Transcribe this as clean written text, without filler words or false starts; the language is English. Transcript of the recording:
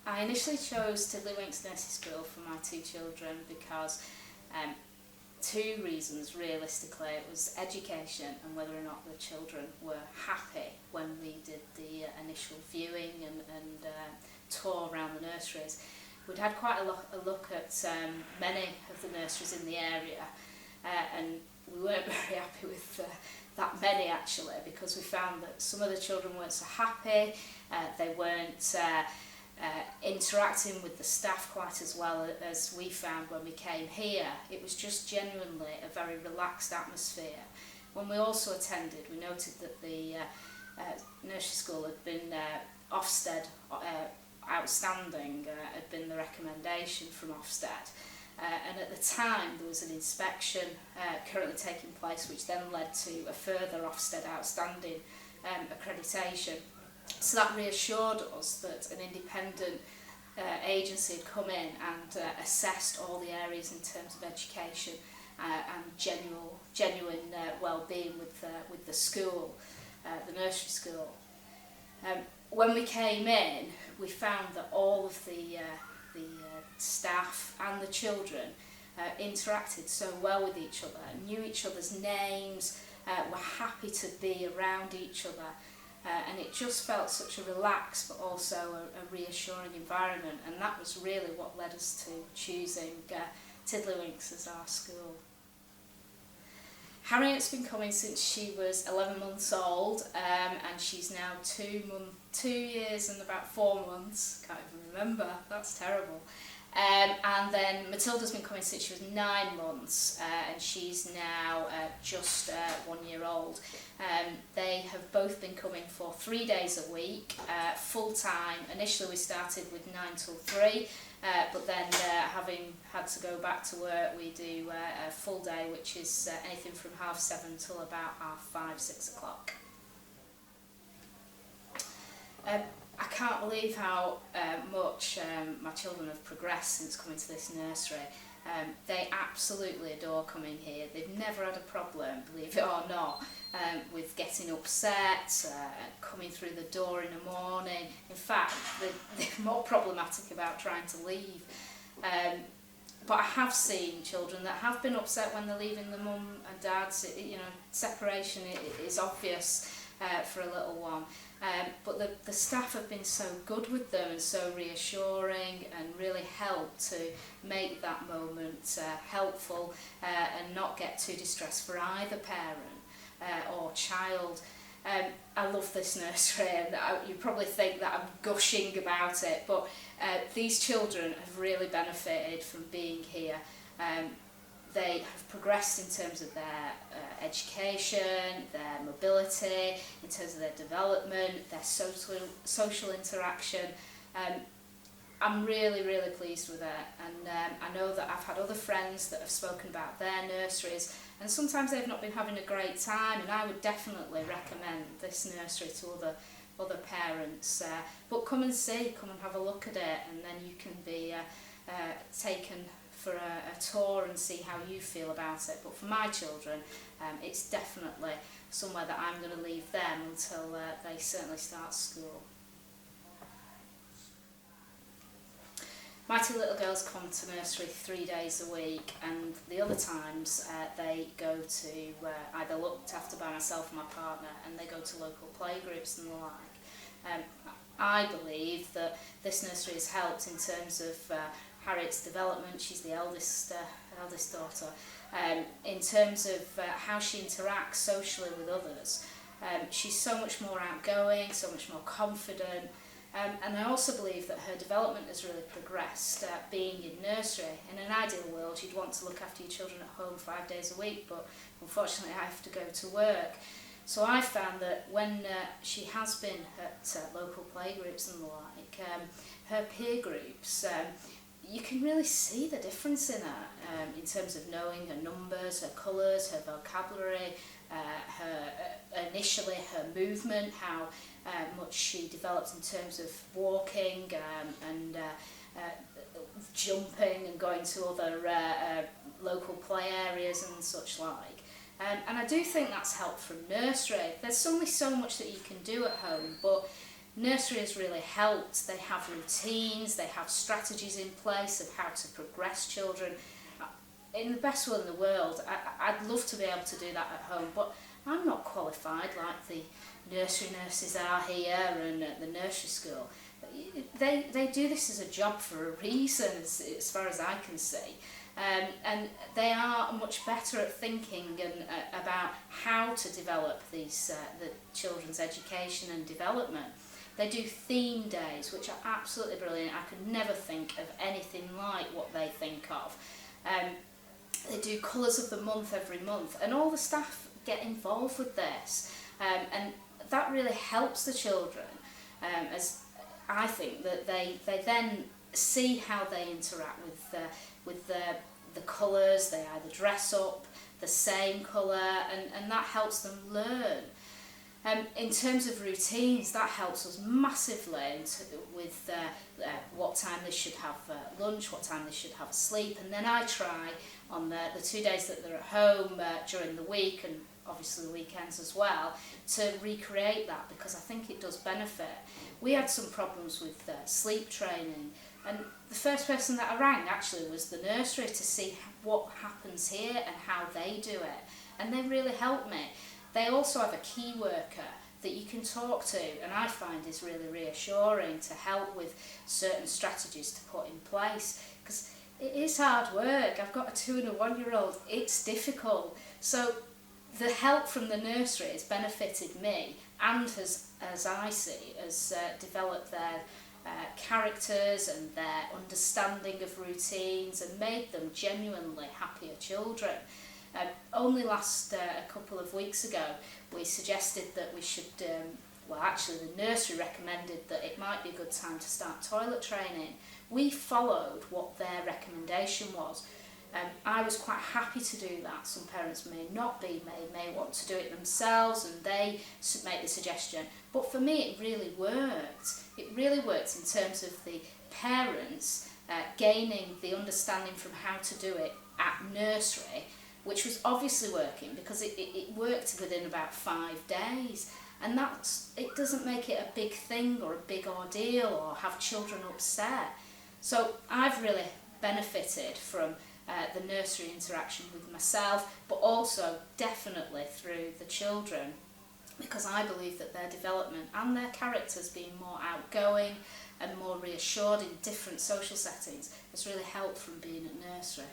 I initially chose Tiddlywinks Nursery School for my two children because two reasons realistically. It was education and whether or not the children were happy when we did the initial viewing and tour around the nurseries. We'd had quite a look at many of the nurseries in the area and we weren't very happy with that many actually, because we found that some of the children weren't so happy, they weren't interacting with the staff quite as well as we found when we came here. It was just genuinely a very relaxed atmosphere. When we also attended, we noted that the nursery school had been Ofsted outstanding, had been the recommendation from Ofsted. And at the time there was an inspection currently taking place, which then led to a further Ofsted outstanding accreditation. So that reassured us that an independent agency had come in and assessed all the areas in terms of education and genuine well-being with the school, the nursery school. When we came in, we found that all of the staff and the children interacted so well with each other, knew each other's names, were happy to be around each other. And it just felt such a relaxed but also a reassuring environment, and that was really what led us to choosing Tiddlywinks as our school. Harriet's been coming since she was 11 months old, and she's now 2 years and about 4 months. Can't even remember, that's terrible. And then Matilda's been coming since she was 9 months, and she's now just 1 year old. They have both been coming for 3 days a week, full time. Initially we started with 9 till 3, but then having had to go back to work, we do a full day, which is anything from 7:30 till about 5:30, 6 o'clock. I can't believe how much my children have progressed since coming to this nursery. They absolutely adore coming here. They've never had a problem, believe it or not, with getting upset, coming through the door in the morning. In fact, they're more problematic about trying to leave. But I have seen children that have been upset when they're leaving the mum and dad's. You know, separation is obvious for a little one. But the staff have been so good with them and so reassuring and really helped to make that moment helpful and not get too distressed for either parent or child. I love this nursery, and you probably think that I'm gushing about it, but these children have really benefited from being here. They have progressed in terms of their education, their mobility, in terms of their development, their social interaction. I'm really, really pleased with it, and I know that I've had other friends that have spoken about their nurseries, and sometimes they've not been having a great time, and I would definitely recommend this nursery to other parents. But come and have a look at it, and then you can be taken for a tour and see how you feel about it. But for my children, it's definitely somewhere that I'm going to leave them until they certainly start school. My two little girls come to nursery 3 days a week, and the other times they go to either looked after by myself and my partner, and they go to local playgroups and the like. I believe that this nursery has helped in terms of Harriet's development. She's the eldest daughter. In terms of how she interacts socially with others, she's so much more outgoing, so much more confident. And I also believe that her development has really progressed, being in nursery. In an ideal world, you'd want to look after your children at home 5 days a week, but unfortunately I have to go to work. So I found that when she has been at local playgroups and the like, her peer groups, you can really see the difference in her, in terms of knowing her numbers, her colours, her vocabulary, initially her movement, how much she developed in terms of walking and jumping and going to other local play areas and such like. And I do think that's helped from nursery. There's only so much that you can do at home, but nursery has really helped. They have routines, they have strategies in place of how to progress children. In the best will in the world, I'd love to be able to do that at home, but I'm not qualified like the nursery nurses are here and at the nursery school. They do this as a job for a reason, as far as I can see. And they are much better at thinking and about how to develop these the children's education and development. They do theme days, which are absolutely brilliant. I could never think of anything like what they think of. They do colours of the month every month, and all the staff get involved with this, and that really helps the children, as I think that they then see how they interact with the colours. They either dress up the same colour, and that helps them learn. In terms of routines, that helps us massively with what time they should have lunch, what time they should have a sleep, and then I try on the 2 days that they're at home during the week, and obviously the weekends as well, to recreate that, because I think it does benefit. We had some problems with sleep training, and the first person that I rang actually was the nursery to see what happens here and how they do it, and they really helped me. They also have a key worker that you can talk to, and I find is really reassuring to help with certain strategies to put in place, because it is hard work. I've got a 2 and a 1 year old. It's difficult. So the help from the nursery has benefited me, and as I see, has developed their characters and their understanding of routines and made them genuinely happier children. Only last a couple of weeks ago, we suggested that we should, well actually the nursery recommended that it might be a good time to start toilet training. We followed what their recommendation was. I was quite happy to do that. Some parents may not be, may want to do it themselves, and they make the suggestion. But for me it really worked. It really worked in terms of the parents gaining the understanding from how to do it at nursery, which was obviously working because it worked within about 5 days. And it doesn't make it a big thing or a big ordeal or have children upset. So I've really benefited from the nursery interaction with myself, but also definitely through the children, because I believe that their development and their characters being more outgoing and more reassured in different social settings has really helped from being at nursery.